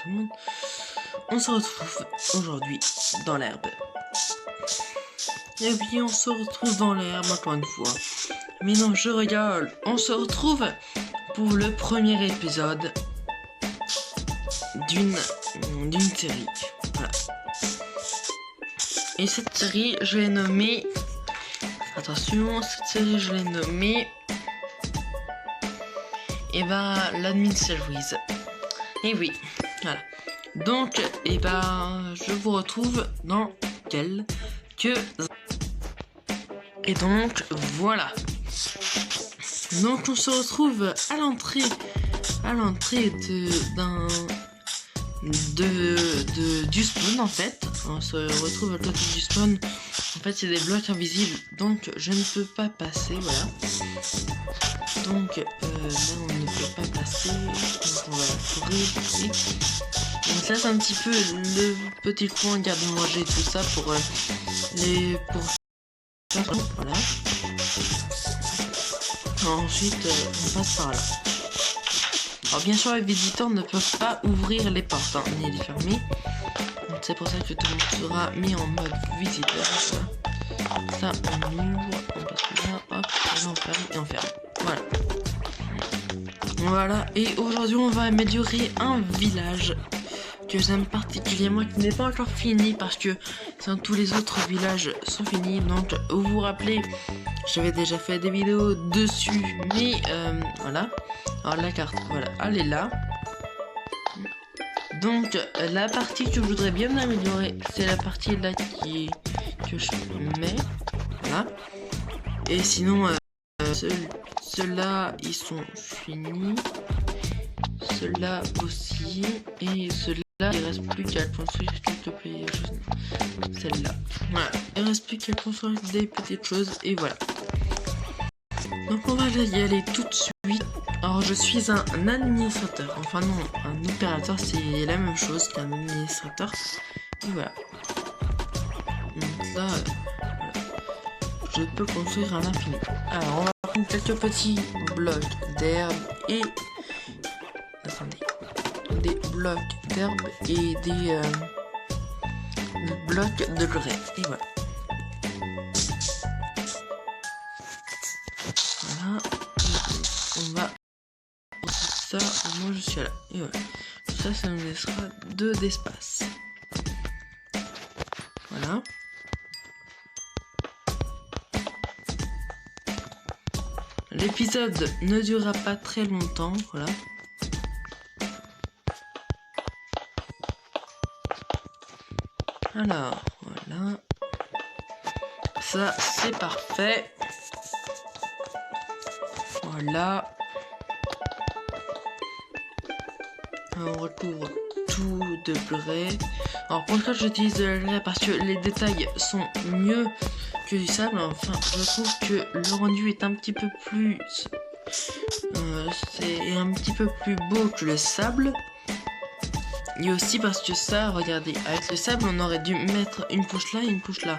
tout le monde. On se retrouve aujourd'hui dans l'herbe. Et oui, on se retrouve dans l'herbe encore une fois. Mais non, je rigole. On se retrouve pour le premier épisode d'une série. Voilà. Et cette série, je l'ai nommée... Attention, cette série, je l'ai nommée... Et bah, l'admin series. Et oui, voilà. Donc, et bah, je vous retrouve dans quelques... Et donc, voilà. Donc, on se retrouve à l'entrée du spawn, en fait. On se retrouve à côté du spawn. En fait, c'est des blocs invisibles, donc je ne peux pas passer, voilà. Donc, là, on ne peut pas passer. Donc, on va courir ici. Donc, ça, c'est un petit peu le petit coin garde-manger, tout ça, pour voilà. Ensuite, on passe par là. Alors, bien sûr, les visiteurs ne peuvent pas ouvrir les portes, hein, ni les fermer. Donc, c'est pour ça que tout le monde sera mis en mode visiteur. Ça, on ouvre, on passe là, hop, là, on ferme et on ferme. Voilà. Voilà, et aujourd'hui, on va améliorer un village que j'aime particulièrement, qui n'est pas encore fini parce que tous les autres villages sont finis. Donc, vous vous rappelez, j'avais déjà fait des vidéos dessus, mais voilà. Alors, la carte, voilà, elle est là. Donc, la partie que je voudrais bien améliorer, c'est la partie là que je mets. Voilà. Et sinon, ceux-là, ils sont finis. Ceux-là aussi. Et ceux-là, il reste plus qu'à construire quelques petites choses. Celle-là. Voilà. Il reste plus qu'à construire des petites choses. Et voilà. Donc, on va y aller tout de suite. Alors, je suis un administrateur. Enfin, non, un opérateur, c'est la même chose qu'un administrateur. Et voilà. Donc là, voilà. Je peux construire à l'infini. Alors, on va prendre quelques petits blocs d'herbe et... Attendez. Des blocs d'herbe et des blocs de grès. Et voilà. Voilà. On va... Ça, moi je suis là. Et voilà. Ça nous laissera 2 d'espace. Voilà. L'épisode ne durera pas très longtemps, voilà. Alors, voilà. Ça, c'est parfait. Voilà. On recouvre tout de grès. Alors, pourquoi j'utilise de la grès? Parce que les détails sont mieux que du sable. Enfin, je trouve que le rendu est un petit peu plus... c'est un petit peu plus beau que le sable. Et aussi parce que ça, regardez, avec le sable, on aurait dû mettre une couche là et une couche là.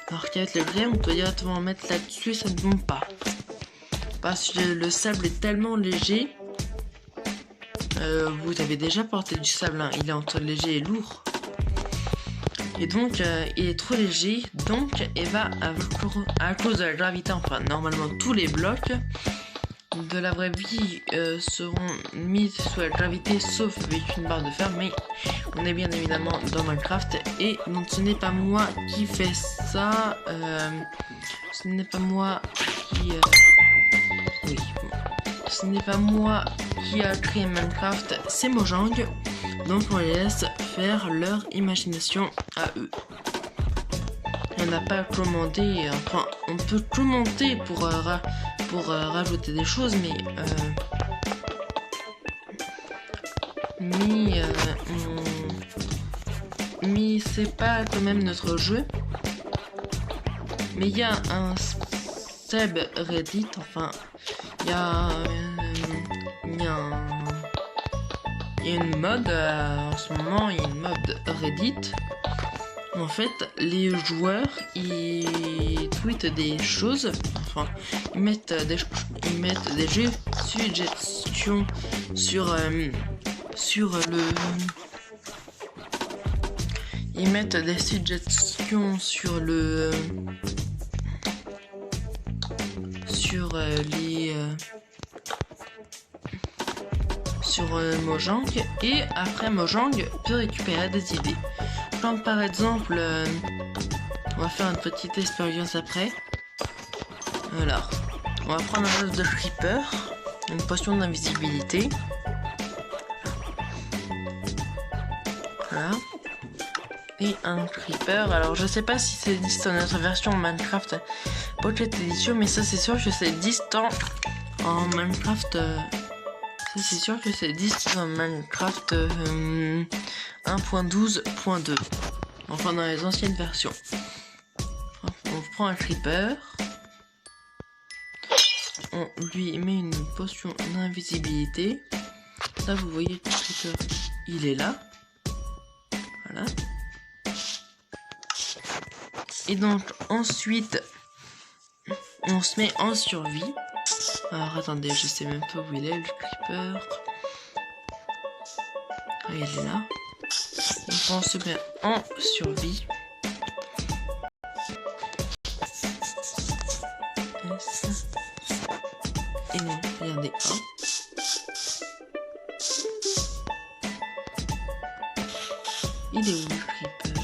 Alors qu'avec le grès, on peut directement mettre là-dessus et ça ne tombe pas. Parce que le sable est tellement léger. Vous avez déjà porté du sable, hein. Il est entre léger et lourd. Et donc, il est trop léger. Donc, et va à cause de la gravité, enfin, normalement, tous les blocs de la vraie vie seront mis sous la gravité, sauf avec une barre de fer. Mais on est bien évidemment dans Minecraft. Et donc, ce n'est pas moi qui fais ça. Ce n'est pas moi qui... oui. Ce n'est pas moi qui a créé Minecraft, c'est Mojang. Donc on les laisse faire leur imagination à eux. On n'a pas commandé, enfin on peut commenter pour rajouter des choses, mais c'est pas quand même notre jeu. Mais il y a un subreddit, enfin il y a une mode, en ce moment il y a une mode Reddit. En fait, les joueurs, ils tweetent des choses, enfin, ils mettent des suggestions sur le Ils mettent des suggestions sur le sur Mojang, et après Mojang peut récupérer des idées. Comme par exemple, on va faire une petite expérience après. Alors, on va prendre un œuf de creeper, une potion d'invisibilité. Voilà. Et un creeper. Alors je sais pas si c'est 10 dans notre version Minecraft Pocket Edition, mais ça c'est sûr que c'est 10 en Minecraft. Ça c'est sûr que c'est 10 dans Minecraft 1.12.2. Enfin dans les anciennes versions. On prend un creeper. On lui met une potion d'invisibilité. Là vous voyez que le creeper il est là. Voilà. Et donc ensuite on se met en survie. Alors attendez, je sais même pas où il est le creeper. Ah, il est là. Donc on se met en survie. Et non, regardez, hop. Il est où le creeper?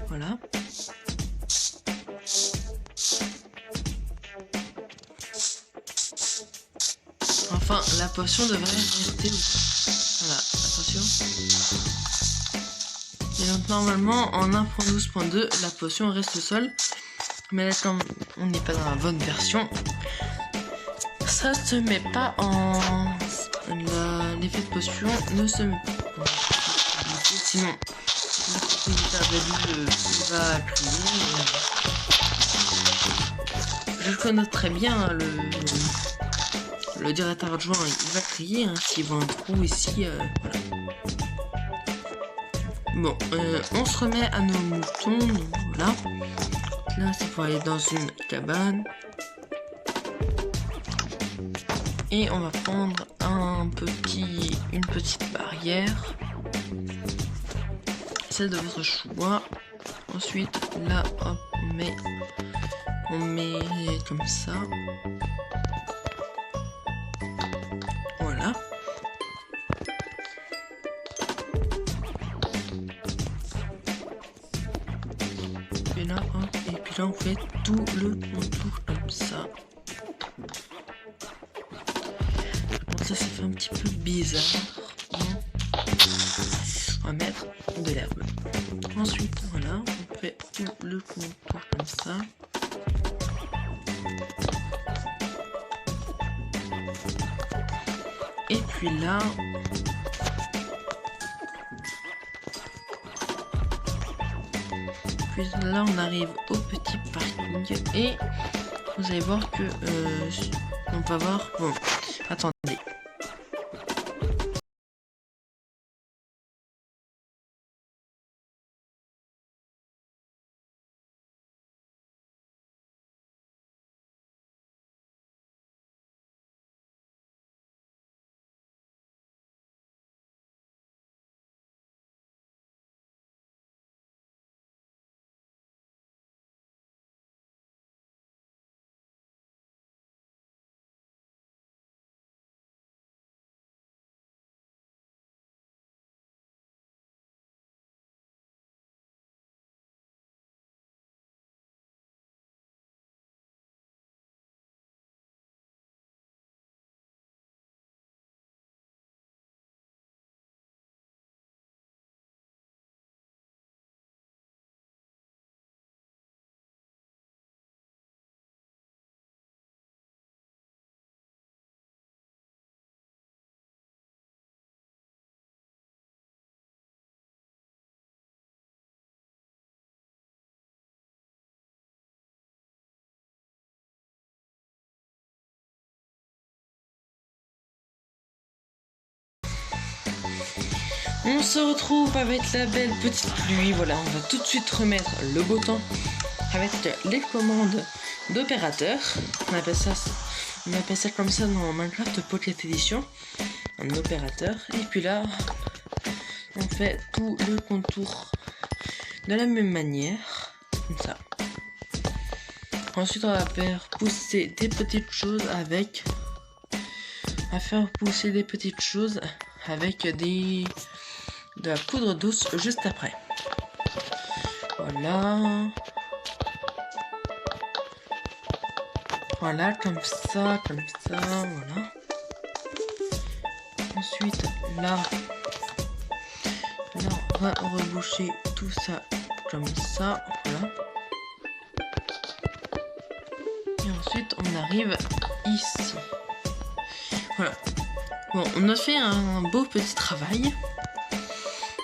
Voilà. Enfin, la potion devrait rester où? Voilà, attention. Et donc normalement en 1.12.2 la potion reste au sol. Mais là comme on n'est pas dans la bonne version, ça se met pas en... L'effet de potion ne se met pas. Sinon le propriétaire de l'île va crier. Je connais très bien hein, le directeur adjoint, il va crier hein, s'il voit un trou ici. Voilà. Bon, on se remet à nos moutons. Donc voilà. Là, c'est pour aller dans une cabane. Et on va prendre une petite barrière. Celle de votre choix. Ensuite, là, hop, on met comme ça. Voilà. Et là, hop, et puis là, on fait tout le contour comme ça. Ça fait un petit peu bizarre. On va mettre de l'herbe. Ensuite, voilà, on fait tout le contour comme ça. Et puis là, on arrive au petit parking et vous allez voir que on va voir. Bon, attendez. On se retrouve avec la belle petite pluie. Voilà, on va tout de suite remettre le beau temps avec les commandes d'opérateur. On appelle ça comme ça dans Minecraft Pocket Edition. Un opérateur. Et puis là, on fait tout le contour de la même manière. Comme ça. Ensuite, on va faire pousser des petites choses avec... de la poudre douce juste après. Voilà, comme ça, voilà. Ensuite, là, on va reboucher tout ça comme ça, voilà. Et ensuite, on arrive ici. Voilà. Bon, on a fait un beau petit travail.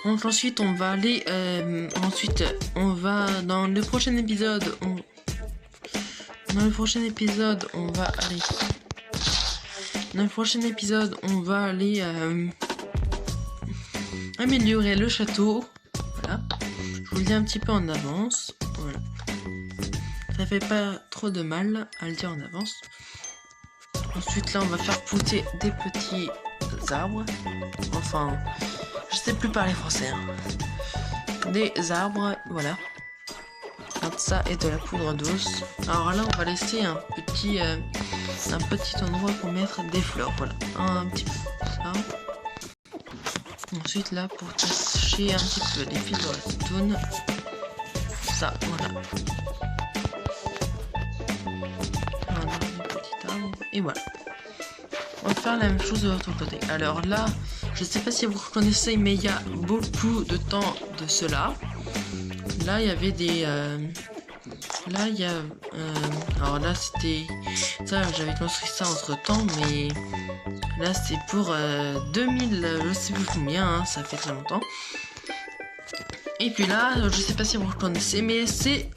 Donc ensuite, on va aller... on va... Dans le prochain épisode, on va aller améliorer le château. Voilà. Je vous le dis un petit peu en avance. Voilà. Ça fait pas trop de mal à le dire en avance. Ensuite, là, on va faire pousser des petits arbres. Enfin, je sais plus parler français. Hein. Des arbres, voilà. Comme ça et de la poudre douce. Alors là, on va laisser un petit endroit pour mettre des fleurs. Voilà, un petit peu ça. Ensuite, là, pour cacher un petit peu les fils de redstone. Ça, voilà. Et voilà. On va faire la même chose de l'autre côté. Alors là, je sais pas si vous reconnaissez, mais il y a beaucoup de temps de cela. Là, il y avait des... alors là, c'était... Ça, j'avais construit ça entre temps, mais... Là, c'est pour 2000... Je sais plus combien, hein, ça fait très longtemps. Et puis là, je sais pas si vous reconnaissez, mais c'est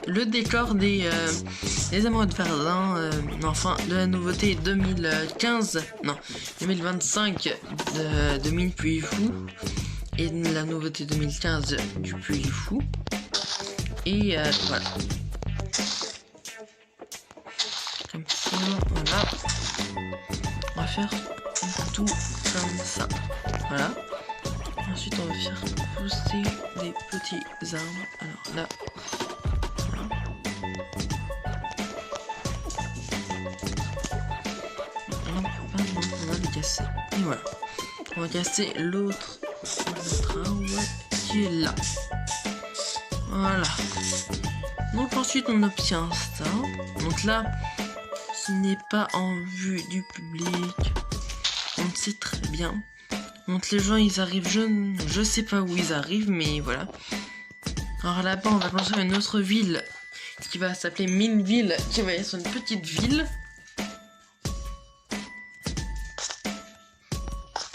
le décor des Amoureux de Verdun, enfin de la nouveauté 2015, non 2025 de 1000 Puits Fous et de la nouveauté 2015 du Puy Fou. Et voilà. Comme ça, voilà. On va faire tout comme ça. Voilà. Ensuite, on va faire pousser des petits arbres. Alors là, voilà. On va les casser. Et voilà. On va casser l'autre arbre qui est là. Voilà. Donc ensuite, on obtient ça. Donc là, ce n'est pas en vue du public. On le sait très bien. Donc les gens ils arrivent, je sais pas où ils arrivent, mais voilà. Alors là-bas on va construire une autre ville qui va s'appeler Mineville, qui va être une petite ville.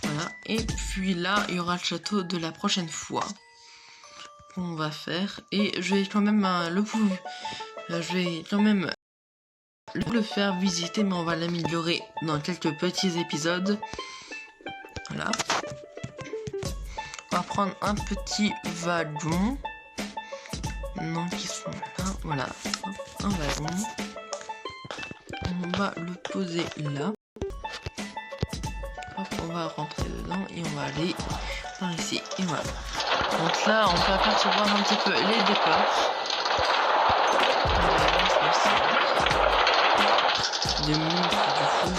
Voilà. Et puis là il y aura le château de la prochaine fois qu'on va faire. Et je vais quand même le faire visiter, mais on va l'améliorer dans quelques petits épisodes. Voilà. On va prendre un petit wagon. Non, qui sont là. Voilà. Un wagon. On va le poser là. Hop, on va rentrer dedans et on va aller par ici. Et voilà. Donc là, on peut apercevoir un petit peu les décors. Des monstres du fou.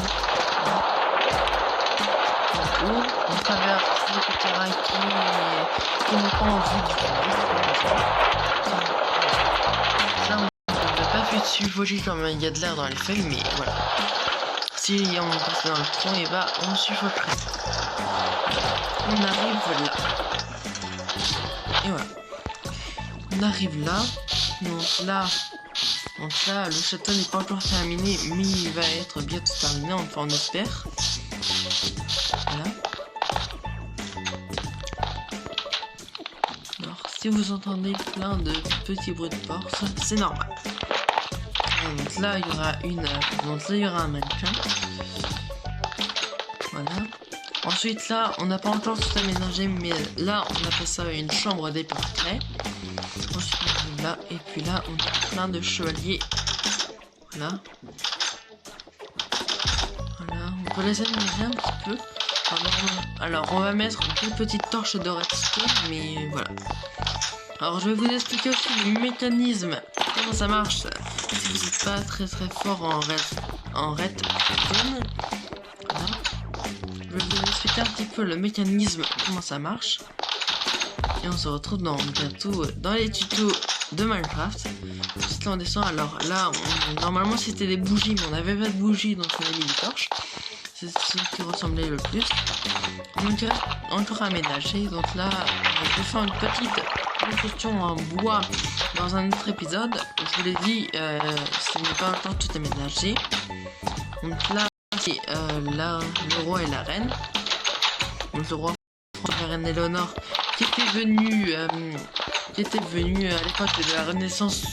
On traverse le petit rail qui n'est pas en vue du public. Ça, on ne pas fait dessus voler comme il y a de l'air dans les feuilles, mais voilà. Si on passe dans le tronc, et bah on suffoquerait. On arrive là. Et voilà. On arrive là. Donc là, le château n'est pas encore terminé, mais il va être bientôt terminé, enfin on espère. Voilà. Alors, si vous entendez plein de petits bruits de porte, c'est normal. Donc là, il y aura un mannequin. Voilà. Ensuite là, on n'a pas encore tout aménagé, mais là on appelle ça une chambre des portraits. Ensuite on arrive là, et puis là on a plein de chevaliers. Voilà. Voilà, on peut les aménager un petit peu. Alors on va mettre une petite torche de redstone, mais voilà. Alors je vais vous expliquer aussi le mécanisme, comment ça marche si vous n'êtes pas très fort en redstone. Voilà. Je vais vous expliquer un petit peu le mécanisme, comment ça marche. Et on se retrouve bientôt dans les tutos de Minecraft. Ensuite là on descend, alors là normalement c'était des bougies, mais on n'avait pas de bougies, donc on a mis des torches. C'est ce qui ressemblait le plus. Donc il reste encore à aménager. Donc là, je vais faire une petite construction en bois dans un autre épisode. Je vous l'ai dit, ce n'est pas encore tout aménagé. Donc là, c'est le roi et la reine. Donc le roi, la reine Éléonore, qui était venu à l'époque de la Renaissance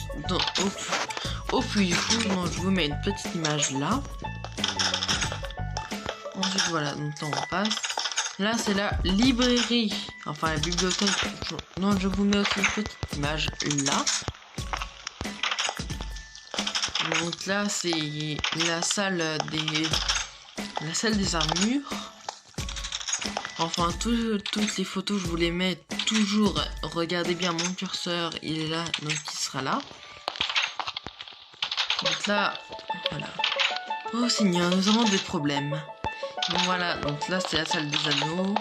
au Puy Fou. Donc je vous mets une petite image là. Ensuite voilà, donc là on passe. Là c'est la librairie, enfin la bibliothèque. Non, je vous mets aussi une petite image là. Donc là c'est la salle des armures. Enfin toutes les photos je vous les mets toujours. Regardez bien mon curseur, il est là, donc il sera là. Donc là, voilà. Oh Seigneur, nous avons des problèmes. Bon voilà, donc là c'est la salle des anneaux.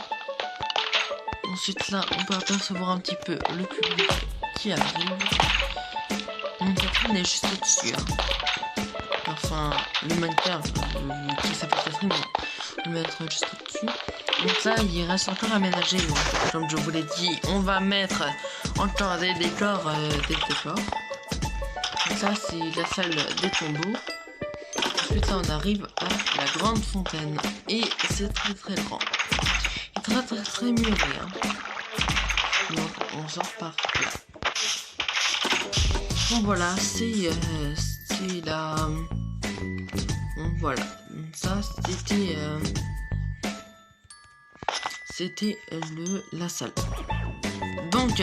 Ensuite là on peut apercevoir un petit peu le public qui arrive. Mon Catherine est juste au-dessus. Hein. Enfin, le mannequin qui s'appelle Catherine, on va mettre juste au-dessus. Donc là il reste encore à aménager. Donc, comme je vous l'ai dit, on va mettre encore des décors. Donc là c'est la salle des tombeaux. Ensuite là on arrive à la grande fontaine et c'est très grand et très mûri, hein. Donc on sort par là. Bon voilà, c'est la bon, voilà, ça c'était la salle. Donc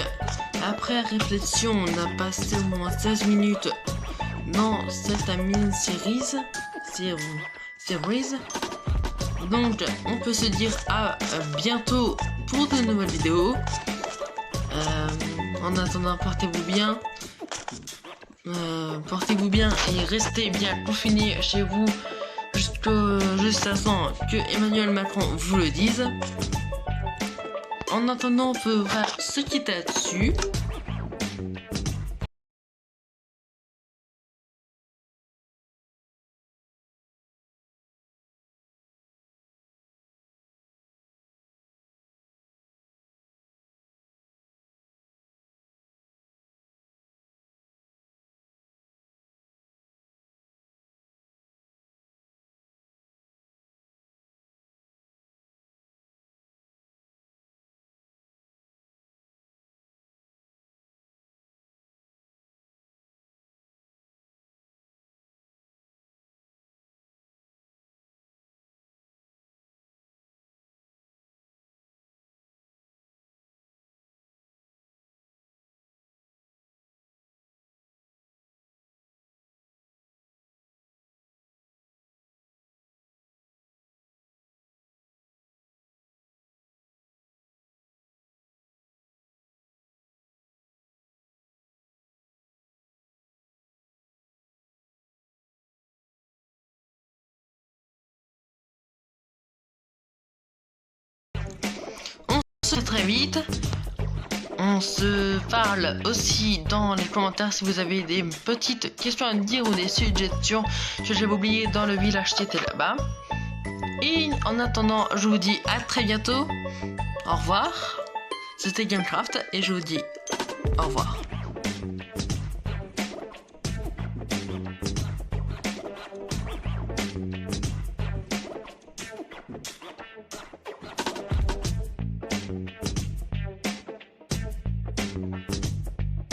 après réflexion, on a passé au moins 16 minutes dans cette mini-series. Donc on peut se dire à bientôt pour de nouvelles vidéos. En attendant, portez-vous bien. Et restez bien confinés chez vous jusqu'à ce que Emmanuel Macron vous le dise. En attendant, on peut se quitter là-dessus. Très vite. On se parle aussi dans les commentaires si vous avez des petites questions à dire ou des suggestions que j'ai oublié dans le village qui était là-bas. Et en attendant, je vous dis à très bientôt. Au revoir. C'était Gamecraft et je vous dis au revoir.